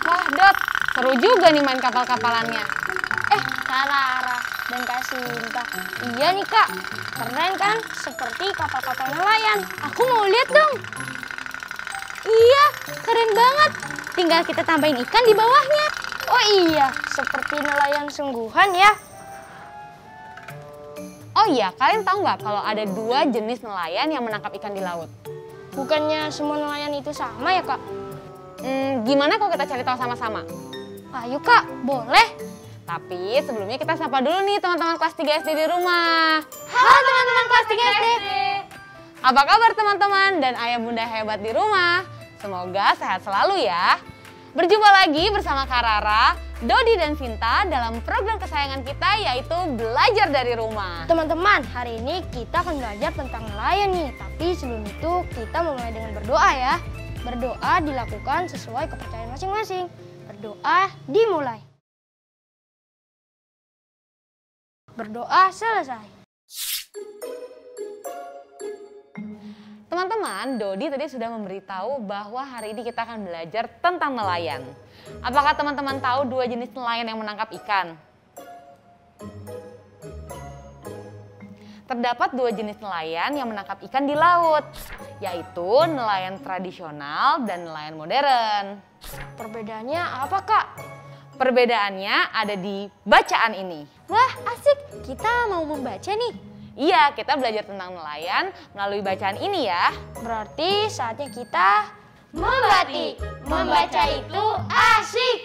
Wah, Dot, seru juga nih main kapal-kapalannya. Rara dan Kak Sinta. Iya nih Kak, keren kan? Seperti kapal-kapal nelayan. Aku mau lihat dong. Iya, keren banget. Tinggal kita tambahin ikan di bawahnya. Oh iya, seperti nelayan sungguhan ya. Oh iya, kalian tahu nggak kalau ada 2 jenis nelayan yang menangkap ikan di laut? Bukannya semua nelayan itu sama ya Kak? Gimana kalau kita cari tahu sama-sama? Ayo Kak, boleh. Tapi sebelumnya kita sapa dulu nih teman-teman kelas 3 SD di rumah. Halo teman-teman kelas 3 SD. Apa kabar teman-teman dan ayah bunda hebat di rumah? Semoga sehat selalu ya. Berjumpa lagi bersama Kak Rara, Dodi dan Vinta dalam program kesayangan kita yaitu Belajar dari Rumah. Teman-teman, hari ini kita akan belajar tentang nelayan nih. Tapi sebelum itu kita memulai dengan berdoa ya. Berdoa dilakukan sesuai kepercayaan masing-masing. Berdoa dimulai. Berdoa selesai. Teman-teman, Dodi tadi sudah memberitahu bahwa hari ini kita akan belajar tentang nelayan. Apakah teman-teman tahu 2 jenis nelayan yang menangkap ikan? Terdapat 2 jenis nelayan yang menangkap ikan di laut, yaitu nelayan tradisional dan nelayan modern. Perbedaannya apa Kak? Perbedaannya ada di bacaan ini. Wah asik, kita mau membaca nih. Iya, kita belajar tentang nelayan melalui bacaan ini ya. Berarti saatnya kita membatik. Membaca itu asik.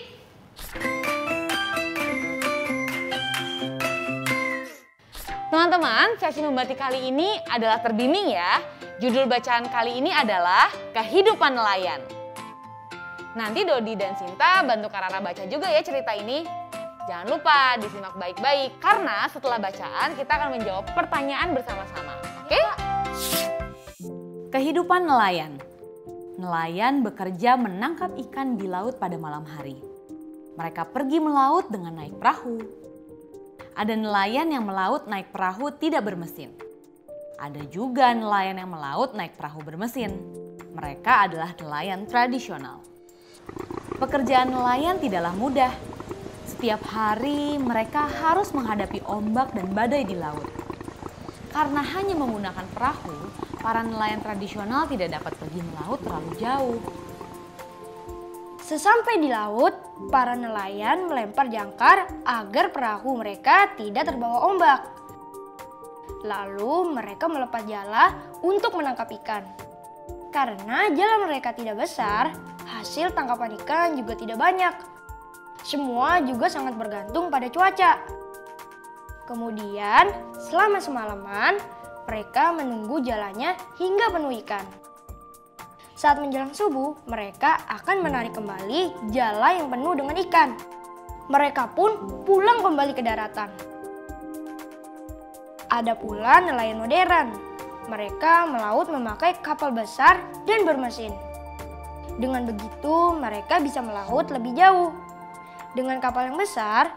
Teman-teman, sesi membatik kali ini adalah terbimbing ya. Judul bacaan kali ini adalah Kehidupan Nelayan. Nanti Dodi dan Sinta bantu Kak Rara baca juga ya cerita ini. Jangan lupa disimak baik-baik karena setelah bacaan kita akan menjawab pertanyaan bersama-sama. Oke? Kehidupan nelayan. Nelayan bekerja menangkap ikan di laut pada malam hari. Mereka pergi melaut dengan naik perahu. Ada nelayan yang melaut naik perahu tidak bermesin. Ada juga nelayan yang melaut naik perahu bermesin. Mereka adalah nelayan tradisional. Pekerjaan nelayan tidaklah mudah. Setiap hari mereka harus menghadapi ombak dan badai di laut. Karena hanya menggunakan perahu, para nelayan tradisional tidak dapat pergi melaut terlalu jauh. Sesampai di laut, para nelayan melempar jangkar agar perahu mereka tidak terbawa ombak. Lalu mereka melepas jala untuk menangkap ikan. Karena jala mereka tidak besar, hasil tangkapan ikan juga tidak banyak. Semua juga sangat bergantung pada cuaca. Kemudian, selama semalaman, mereka menunggu jalannya hingga penuh ikan. Saat menjelang subuh, mereka akan menarik kembali jala yang penuh dengan ikan. Mereka pun pulang kembali ke daratan. Ada pula nelayan modern. Mereka melaut memakai kapal besar dan bermesin. Dengan begitu, mereka bisa melaut lebih jauh. Dengan kapal yang besar,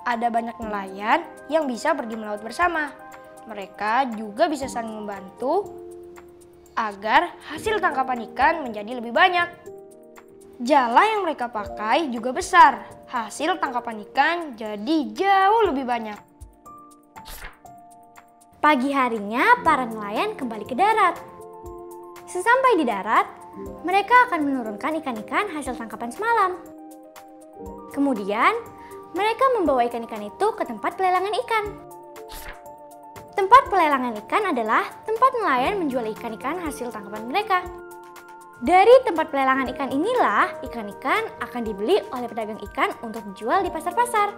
ada banyak nelayan yang bisa pergi melaut bersama. Mereka juga bisa saling membantu agar hasil tangkapan ikan menjadi lebih banyak. Jala yang mereka pakai juga besar. Hasil tangkapan ikan jadi jauh lebih banyak. Pagi harinya para nelayan kembali ke darat. Sesampai di darat, mereka akan menurunkan ikan-ikan hasil tangkapan semalam. Kemudian, mereka membawa ikan-ikan itu ke tempat pelelangan ikan. Tempat pelelangan ikan adalah tempat nelayan menjual ikan-ikan hasil tangkapan mereka. Dari tempat pelelangan ikan inilah, ikan-ikan akan dibeli oleh pedagang ikan untuk dijual di pasar-pasar.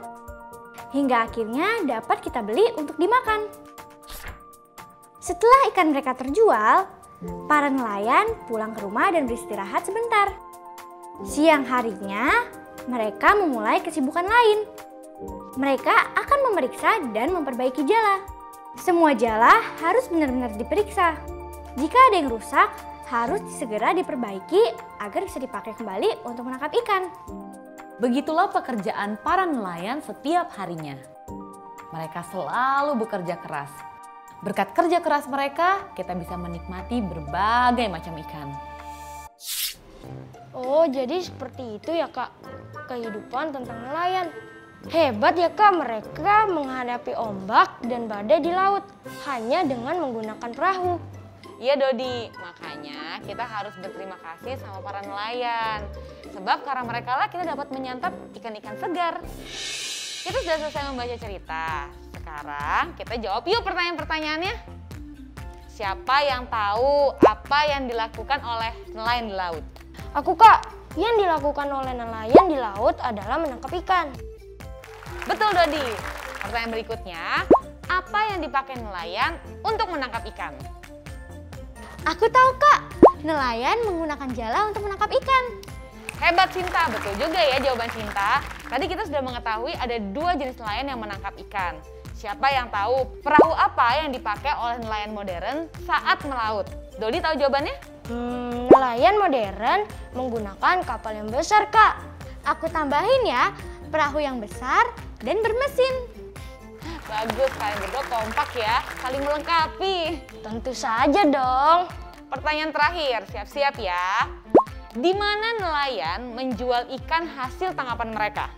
Hingga akhirnya dapat kita beli untuk dimakan. Setelah ikan mereka terjual, para nelayan pulang ke rumah dan beristirahat sebentar. Siang harinya, mereka memulai kesibukan lain. Mereka akan memeriksa dan memperbaiki jala. Semua jala harus benar-benar diperiksa. Jika ada yang rusak, harus segera diperbaiki agar bisa dipakai kembali untuk menangkap ikan. Begitulah pekerjaan para nelayan setiap harinya. Mereka selalu bekerja keras. Berkat kerja keras mereka, kita bisa menikmati berbagai macam ikan. Oh, jadi seperti itu ya Kak, kehidupan tentang nelayan. Hebat ya Kak, mereka menghadapi ombak dan badai di laut hanya dengan menggunakan perahu. Iya Dodi, makanya kita harus berterima kasih sama para nelayan. Sebab karena mereka lah kita dapat menyantap ikan-ikan segar. Kita sudah selesai membaca cerita. Sekarang kita jawab yuk pertanyaan-pertanyaannya. Siapa yang tahu apa yang dilakukan oleh nelayan di laut? Aku Kak, yang dilakukan oleh nelayan di laut adalah menangkap ikan. Betul Dodi. Pertanyaan berikutnya, apa yang dipakai nelayan untuk menangkap ikan? Aku tahu Kak, nelayan menggunakan jala untuk menangkap ikan. Hebat Sinta, betul juga ya jawaban Sinta. Tadi kita sudah mengetahui ada 2 jenis nelayan yang menangkap ikan. Siapa yang tahu perahu apa yang dipakai oleh nelayan modern saat melaut? Dodi tahu jawabannya? Nelayan modern menggunakan kapal yang besar Kak. Aku tambahin ya, perahu yang besar dan bermesin. Bagus, kalian berdua kompak ya, saling melengkapi. Tentu saja dong. Pertanyaan terakhir, siap-siap ya. Di mana nelayan menjual ikan hasil tangkapan mereka?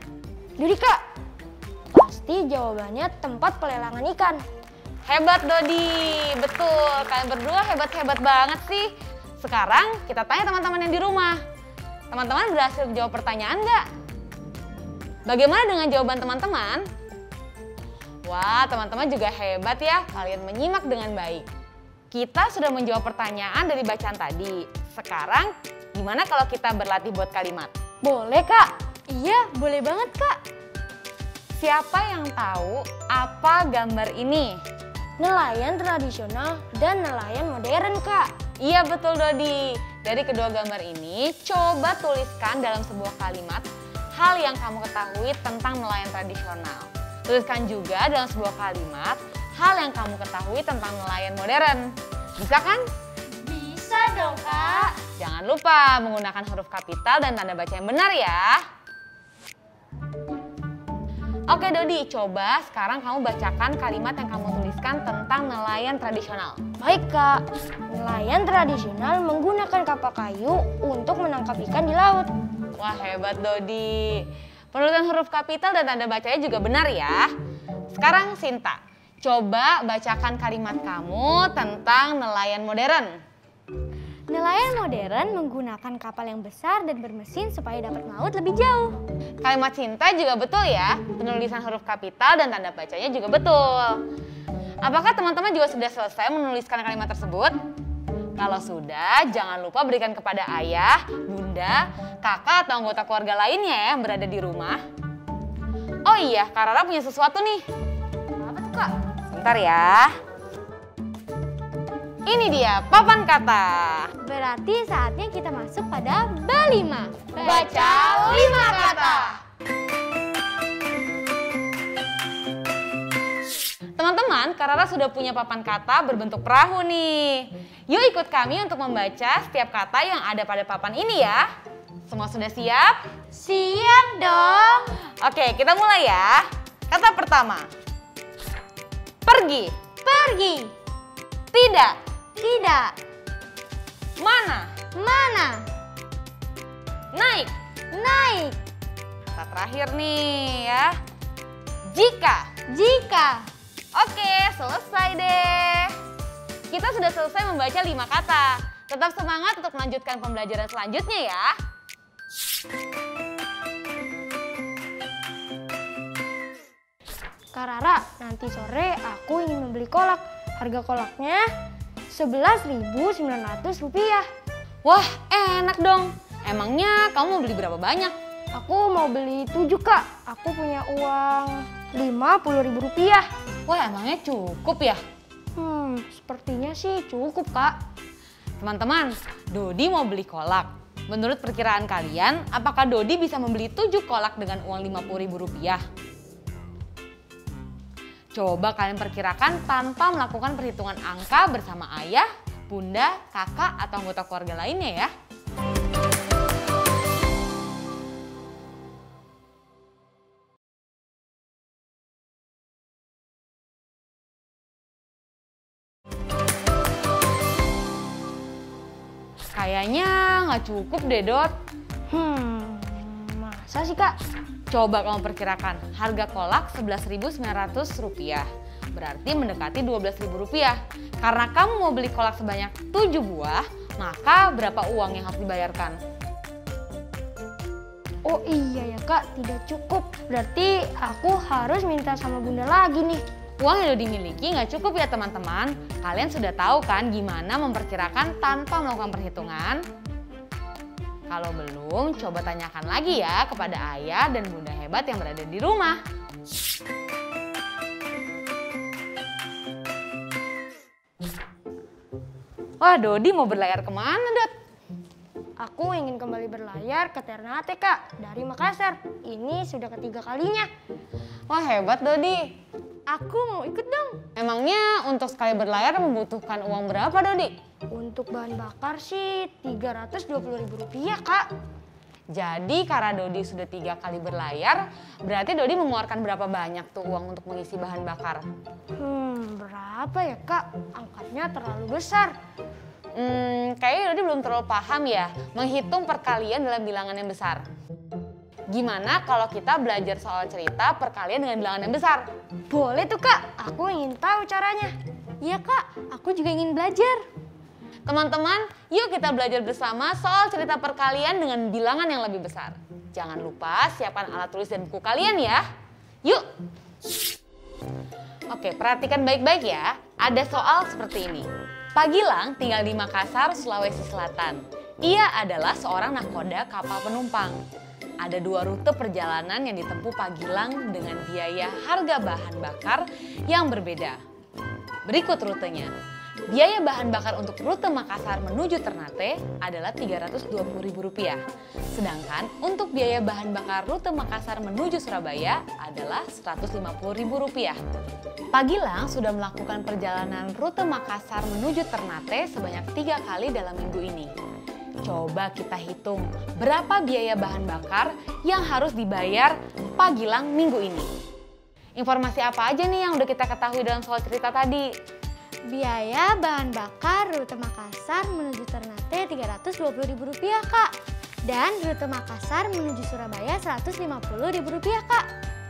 Dodi Kak, pasti jawabannya tempat pelelangan ikan. Hebat Dodi, betul. Kalian berdua hebat-hebat banget sih. Sekarang kita tanya teman-teman yang di rumah. Teman-teman berhasil jawab pertanyaan nggak? Bagaimana dengan jawaban teman-teman? Wah, teman-teman juga hebat ya. Kalian menyimak dengan baik. Kita sudah menjawab pertanyaan dari bacaan tadi. Sekarang gimana kalau kita berlatih buat kalimat? Boleh Kak? Iya, boleh banget Kak. Siapa yang tahu apa gambar ini? Nelayan tradisional dan nelayan modern Kak. Iya betul Dodi. Dari kedua gambar ini, coba tuliskan dalam sebuah kalimat hal yang kamu ketahui tentang nelayan tradisional. Tuliskan juga dalam sebuah kalimat hal yang kamu ketahui tentang nelayan modern. Bisa kan? Bisa dong Kak. Jangan lupa menggunakan huruf kapital dan tanda baca yang benar ya. Oke Dodi, coba sekarang kamu bacakan kalimat yang kamu tuliskan tentang nelayan tradisional. Baik Kak, nelayan tradisional menggunakan kapal kayu untuk menangkap ikan di laut. Wah hebat Dodi. Penulisan huruf kapital dan tanda bacanya juga benar ya. Sekarang Sinta, coba bacakan kalimat kamu tentang nelayan modern. Nelayan modern menggunakan kapal yang besar dan bermesin supaya dapat melaut lebih jauh. Kalimat Sinta juga betul ya. Penulisan huruf kapital dan tanda bacanya juga betul. Apakah teman-teman juga sudah selesai menuliskan kalimat tersebut? Kalau sudah, jangan lupa berikan kepada ayah, bunda, kakak atau anggota keluarga lainnya ya yang berada di rumah. Oh iya, Kak Rara punya sesuatu nih. Apa tuh Kak? Bentar ya. Ini dia papan kata. Berarti saatnya kita masuk pada Balima. Baca 5 kata. Teman-teman, Kak Rara sudah punya papan kata berbentuk perahu nih. Yuk ikut kami untuk membaca setiap kata yang ada pada papan ini ya. Semua sudah siap? Siap dong. Oke, kita mulai ya. Kata pertama. Pergi. Pergi. Tidak. Tidak. Mana. Mana. Naik. Naik. Kata terakhir nih ya. Jika. Jika. Oke, selesai deh. Kita sudah selesai membaca 5 kata. Tetap semangat untuk melanjutkan pembelajaran selanjutnya ya. Kak Rara, nanti sore aku ingin membeli kolak. Harga kolaknya Rp11.900. Wah, enak dong. Emangnya kamu mau beli berapa banyak? Aku mau beli 7 Kak. Aku punya uang Rp50.000. Wah, emangnya cukup ya? Sepertinya sih cukup Kak. Teman-teman, Dodi mau beli kolak. Menurut perkiraan kalian, apakah Dodi bisa membeli 7 kolak dengan uang Rp50.000? Coba kalian perkirakan tanpa melakukan perhitungan angka bersama ayah, bunda, kakak, atau anggota keluarga lainnya ya. Kayaknya nggak cukup deh, Dot. Masa sih, Kak? Coba kamu perkirakan, harga kolak Rp11.900. Berarti mendekati Rp12.000. Karena kamu mau beli kolak sebanyak 7 buah, maka berapa uang yang harus dibayarkan? Oh iya ya, Kak, tidak cukup. Berarti aku harus minta sama bunda lagi nih. Uang yang Dodi miliki nggak cukup ya teman-teman. Kalian sudah tahu kan gimana memperkirakan tanpa melakukan perhitungan? Kalau belum, coba tanyakan lagi ya kepada ayah dan bunda hebat yang berada di rumah. Wah, Dodi mau berlayar kemana, Dot? Aku ingin kembali berlayar ke Ternate, Kak, dari Makassar. Ini sudah ketiga kalinya. Wah, hebat Dodi. Aku mau ikut dong. Emangnya untuk sekali berlayar membutuhkan uang berapa, Dodi? Untuk bahan bakar sih Rp320.000, Kak. Jadi karena Dodi sudah 3 kali berlayar, berarti Dodi mengeluarkan berapa banyak tuh uang untuk mengisi bahan bakar? Berapa ya, Kak? Angkanya terlalu besar. Kayaknya Dodi belum terlalu paham ya menghitung perkalian dalam bilangan yang besar. Gimana kalau kita belajar soal cerita perkalian dengan bilangan yang besar? Boleh tuh, Kak. Aku ingin tahu caranya. Iya Kak, aku juga ingin belajar. Teman-teman, yuk kita belajar bersama soal cerita perkalian dengan bilangan yang lebih besar. Jangan lupa siapkan alat tulis dan buku kalian ya. Yuk! Oke, perhatikan baik-baik ya. Ada soal seperti ini. Pak Gilang tinggal di Makassar, Sulawesi Selatan. Ia adalah seorang nahkoda kapal penumpang. Ada 2 rute perjalanan yang ditempuh Pak Gilang dengan biaya harga bahan bakar yang berbeda. Berikut rutenya. Biaya bahan bakar untuk rute Makassar menuju Ternate adalah Rp320.000. Sedangkan untuk biaya bahan bakar rute Makassar menuju Surabaya adalah Rp150.000. Pak Gilang sudah melakukan perjalanan rute Makassar menuju Ternate sebanyak 3 kali dalam minggu ini. Coba kita hitung berapa biaya bahan bakar yang harus dibayar Pak Gilang minggu ini. Informasi apa aja nih yang udah kita ketahui dalam soal cerita tadi? Biaya bahan bakar rute Makassar menuju Ternate Rp320.000, Kak. Dan rute Makassar menuju Surabaya Rp150.000, Kak.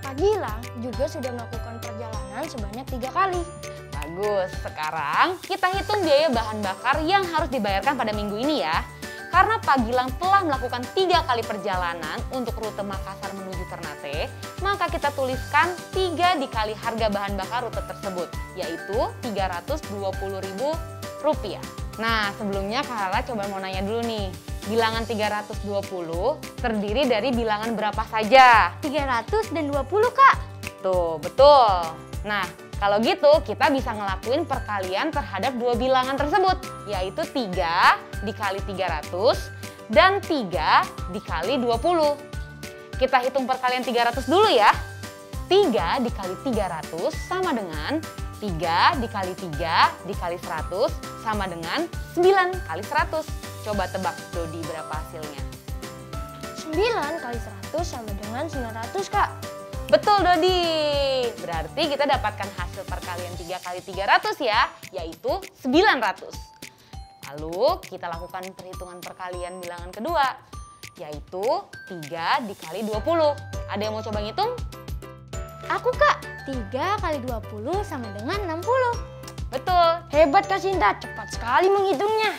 Pak Gilang juga sudah melakukan perjalanan sebanyak 3 kali. Bagus, sekarang kita hitung biaya bahan bakar yang harus dibayarkan pada minggu ini ya. Karena Pak Gilang telah melakukan 3 kali perjalanan untuk rute Makassar menuju Ternate, maka kita tuliskan 3 dikali harga bahan bakar rute tersebut, yaitu Rp320.000. Nah, sebelumnya Kak Lala coba mau nanya dulu nih, bilangan 320 terdiri dari bilangan berapa saja? 300 dan 20, Kak. Tuh, betul. Nah, kalau gitu kita bisa ngelakuin perkalian terhadap 2 bilangan tersebut, yaitu 3 dikali 300 dan 3 dikali 20. Kita hitung perkalian 300 dulu ya. 3 dikali 300 sama dengan 3 dikali 3 dikali 100 sama dengan 9 kali 100. Coba tebak Dodi berapa hasilnya? 9 kali 100 sama dengan 900, Kak. Betul Dodi, berarti kita dapatkan hasil perkalian 3 kali 300 ya, yaitu 900. Lalu kita lakukan perhitungan perkalian bilangan kedua, yaitu 3 dikali 20. Ada yang mau coba ngitung? Aku, Kak. 3 kali 20 sama dengan 60. Betul. Hebat Kak Sinta, cepat sekali menghitungnya.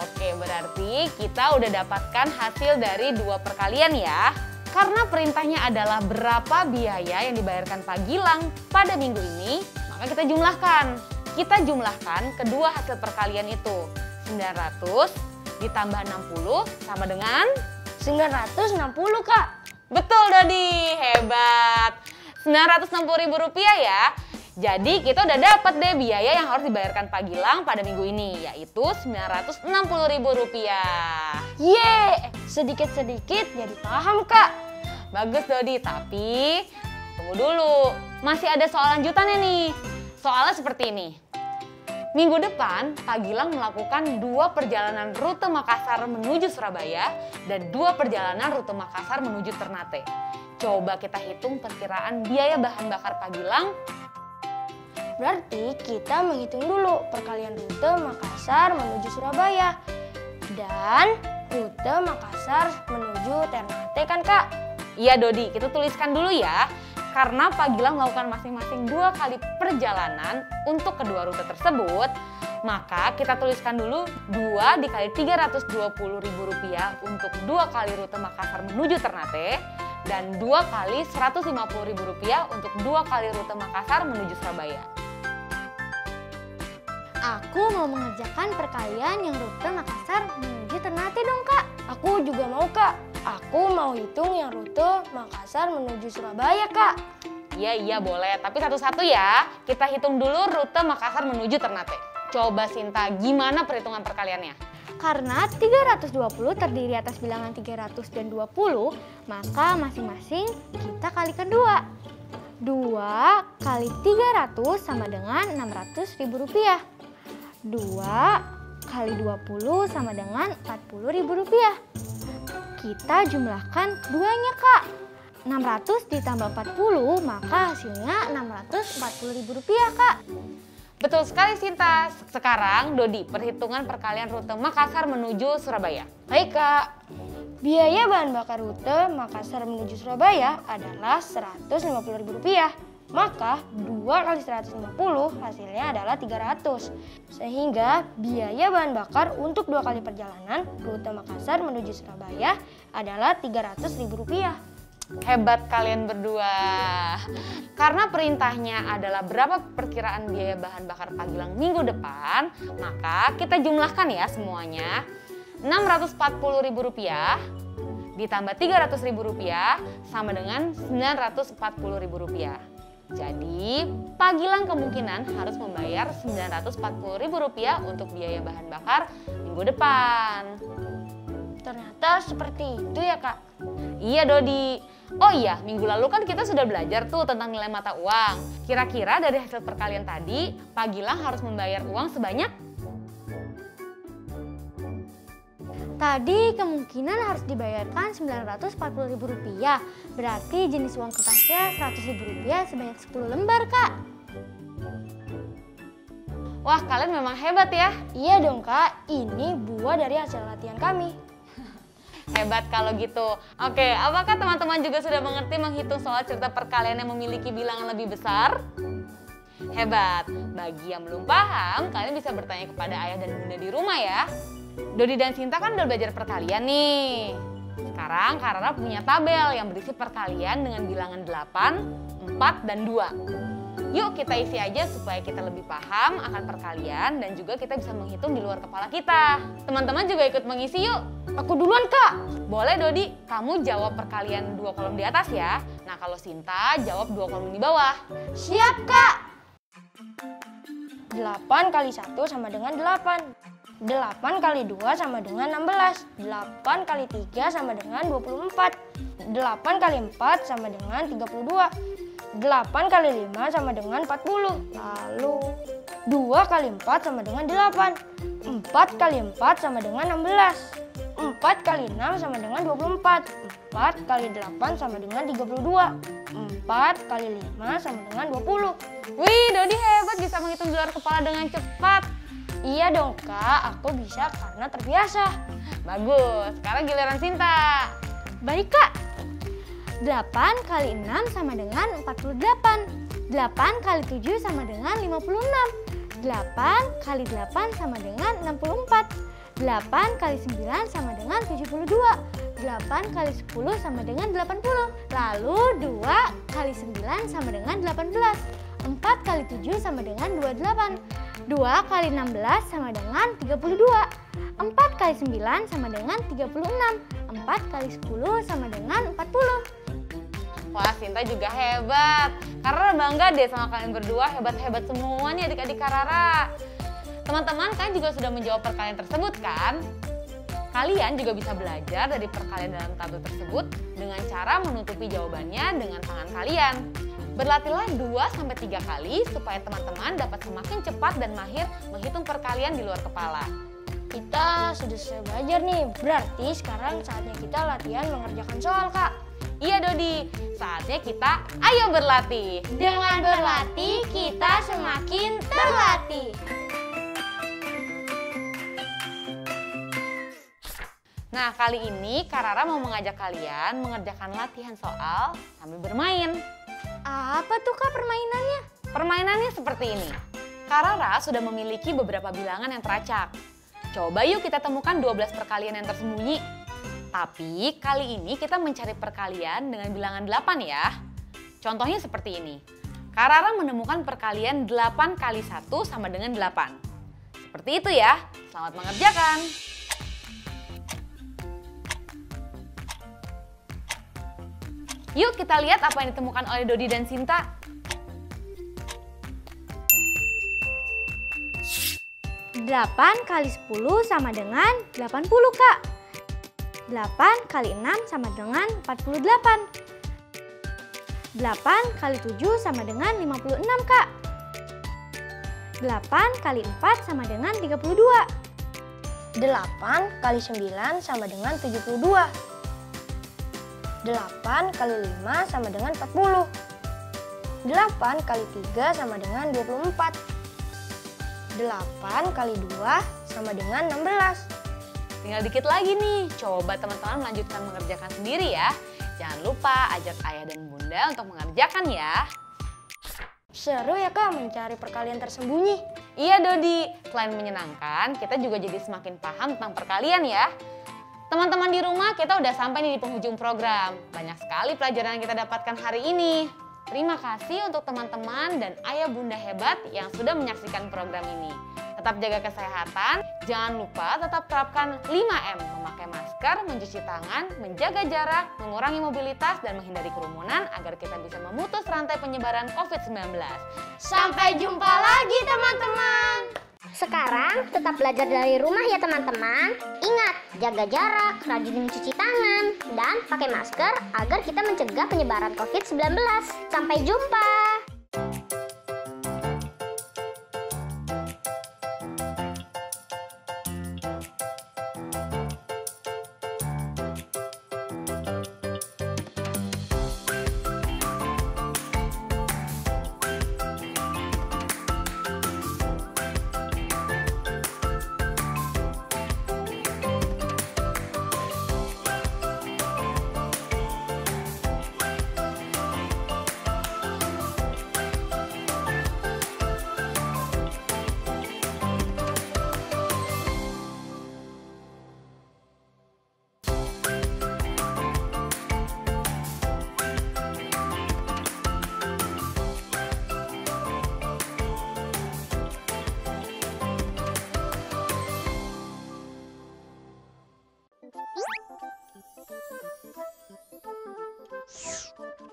Oke, berarti kita udah dapatkan hasil dari 2 perkalian ya. Karena perintahnya adalah berapa biaya yang dibayarkan Pak Gilang pada minggu ini, maka kita jumlahkan. Kita jumlahkan kedua hasil perkalian itu. 900 ditambah 60 sama dengan 960, Kak. betul Dodi, hebat. Rp960.000 ya. Jadi kita udah dapat deh biaya yang harus dibayarkan Pak Gilang pada minggu ini, yaitu Rp960.000. Yeay, sedikit-sedikit jadi paham Kak. Bagus Dodi, tapi tunggu dulu. Masih ada soal lanjutannya nih. Soalnya seperti ini. Minggu depan, Pak Gilang melakukan 2 perjalanan rute Makassar menuju Surabaya dan 2 perjalanan rute Makassar menuju Ternate. Coba kita hitung perkiraan biaya bahan bakar Pak Gilang. Berarti kita menghitung dulu perkalian rute Makassar menuju Surabaya dan rute Makassar menuju Ternate kan Kak? Iya Dodi, kita tuliskan dulu ya. Karena Pak Gilang melakukan masing-masing 2 kali perjalanan untuk kedua rute tersebut, maka kita tuliskan dulu 2 dikali Rp320.000 untuk 2 kali rute Makassar menuju Ternate dan 2 kali Rp150.000 untuk 2 kali rute Makassar menuju Surabaya. Aku mau mengerjakan perkalian yang rute Makassar menuju Ternate dong Kak. Aku juga mau Kak. Aku mau hitung yang rute Makassar menuju Surabaya Kak. Iya boleh, tapi satu-satu ya. Kita hitung dulu rute Makassar menuju Ternate. Coba Sinta, gimana perhitungan perkaliannya? Karena 320 terdiri atas bilangan 300 dan 20, maka masing-masing kita kalikan 2. 2 kali 300 sama dengan Rp600.000. 2 kali 20 sama dengan Rp40.000. Kita jumlahkan keduanya Kak. 600 ditambah 40 maka hasilnya Rp640.000 Kak. Betul sekali Sinta. Sekarang Dodi, perhitungan perkalian rute Makassar menuju Surabaya. Baik Kak. Biaya bahan bakar rute Makassar menuju Surabaya adalah Rp150.000. Maka 2 kali 150 hasilnya adalah 300. Sehingga biaya bahan bakar untuk 2 kali perjalanan rute Makassar menuju Surabaya adalah Rp300.000. Hebat kalian berdua. Karena perintahnya adalah berapa perkiraan biaya bahan bakar Pak Gilang minggu depan, maka kita jumlahkan ya semuanya. Rp640.000 ditambah Rp300.000 sama dengan Rp940.000. Jadi, Pak Gilang kemungkinan harus membayar Rp940.000 untuk biaya bahan bakar minggu depan. Ternyata seperti itu ya Kak? Iya Dodi. Oh iya, minggu lalu kan kita sudah belajar tuh tentang nilai mata uang. Kira-kira dari hasil perkalian tadi, Pak Gilang harus membayar uang sebanyak? Tadi kemungkinan harus dibayarkan Rp940.000. Berarti jenis uang kertasnya Rp100.000 sebanyak 10 lembar Kak. Wah, kalian memang hebat ya. Iya dong Kak, ini buah dari hasil latihan kami. Hebat kalau gitu. Oke, apakah teman-teman juga sudah mengerti menghitung soal cerita perkalian yang memiliki bilangan lebih besar? Hebat. Bagi yang belum paham, kalian bisa bertanya kepada ayah dan bunda di rumah ya. Dodi dan Sinta kan udah belajar perkalian nih. Sekarang Karara punya tabel yang berisi perkalian dengan bilangan 8, 4, dan 2. Yuk kita isi aja supaya kita lebih paham akan perkalian dan juga kita bisa menghitung di luar kepala kita. Teman-teman juga ikut mengisi yuk. Aku duluan Kak. Boleh Dodi, kamu jawab perkalian 2 kolom di atas ya. Nah kalau Sinta jawab 2 kolom di bawah. Siap Kak. 8 kali 1 sama dengan 8. 8 kali 2 sama dengan 16. 8 kali 3 sama dengan 24. 8 kali 4 sama dengan 32. 8 kali 5 sama dengan 40. Lalu 2 kali 4 sama dengan 8. 4 kali 4 sama dengan 16. 4 kali 6 sama dengan 24. 4 kali 8 sama dengan 32. 4 kali 5 sama dengan 20. Wih, Dodi hebat bisa menghitung di luar kepala dengan cepat. Iya dong Kak, aku bisa karena terbiasa. Bagus, sekarang giliran Sinta. Baik Kak. 8 kali 6 sama dengan 48. 8 kali 7 sama dengan 56. 8 kali 8 sama dengan 64. 8 kali 9 sama dengan 72. 8 kali 10 sama dengan 80. Lalu 2 kali 9 sama dengan 18. 4 kali 7 sama dengan 28. 2 kali 16 sama dengan 32. 4 kali 9 sama dengan 36. 4 kali 10 sama dengan 40. Wah, Sinta juga hebat. Karara bangga deh sama kalian berdua, hebat-hebat semua nih adik-adik Karara. Teman-teman, kalian juga sudah menjawab perkalian tersebut kan? Kalian juga bisa belajar dari perkalian dalam tabel tersebut dengan cara menutupi jawabannya dengan tangan kalian. Berlatihlah 2-3 kali supaya teman-teman dapat semakin cepat dan mahir menghitung perkalian di luar kepala. Kita sudah selesai belajar nih, berarti sekarang saatnya kita latihan mengerjakan soal, Kak. Iya Dodi, saatnya kita ayo berlatih. Dengan berlatih, kita semakin terlatih. Nah, kali ini Karara mau mengajak kalian mengerjakan latihan soal sambil bermain. Apa tuh Kak permainannya? Permainannya seperti ini. Karara sudah memiliki beberapa bilangan yang teracak. Coba yuk kita temukan 12 perkalian yang tersembunyi. Tapi kali ini kita mencari perkalian dengan bilangan 8 ya. Contohnya seperti ini. Karara menemukan perkalian 8 kali 1 sama dengan 8. Seperti itu ya. Selamat mengerjakan. Yuk kita lihat apa yang ditemukan oleh Dodi dan Sinta. Delapan kali 10 sama dengan 80 Kak. 8 kali 6 sama dengan 48. 8 kali 7 sama dengan 56 Kak. 8 kali 4 sama dengan 32. 8 kali 9 sama dengan 72. 8 kali 5 sama dengan 40. 8 kali 3 sama dengan 24. 8 kali 2 sama dengan 16. Tinggal dikit lagi nih, coba teman-teman melanjutkan mengerjakan sendiri ya. Jangan lupa ajak ayah dan bunda untuk mengerjakan ya. Seru ya Kak mencari perkalian tersembunyi. Iya Dodi, selain menyenangkan, kita juga jadi semakin paham tentang perkalian ya. Teman-teman di rumah, kita udah sampai nih di penghujung program. Banyak sekali pelajaran yang kita dapatkan hari ini. Terima kasih untuk teman-teman dan ayah bunda hebat yang sudah menyaksikan program ini. Tetap jaga kesehatan, jangan lupa tetap terapkan 5M, memakai masker, mencuci tangan, menjaga jarak, mengurangi mobilitas, dan menghindari kerumunan agar kita bisa memutus rantai penyebaran COVID-19. Sampai jumpa lagi teman-teman. Sekarang tetap belajar dari rumah ya teman-teman. Ingat, jaga jarak, rajin mencuci tangan, dan pakai masker agar kita mencegah penyebaran COVID-19. Sampai jumpa.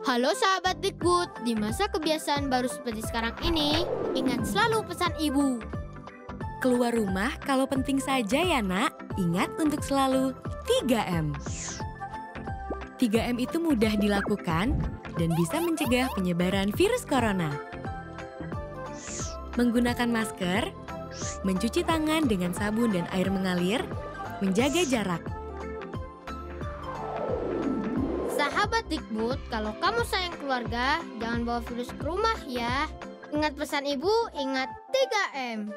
Halo sahabat Dikbud, di masa kebiasaan baru seperti sekarang ini, ingat selalu pesan ibu. Keluar rumah kalau penting saja ya nak, ingat untuk selalu 3M. 3M itu mudah dilakukan dan bisa mencegah penyebaran virus corona. Menggunakan masker, mencuci tangan dengan sabun dan air mengalir, menjaga jarak. Sahabat Dikbud, kalau kamu sayang keluarga, jangan bawa virus ke rumah ya. Ingat pesan ibu, ingat 3M.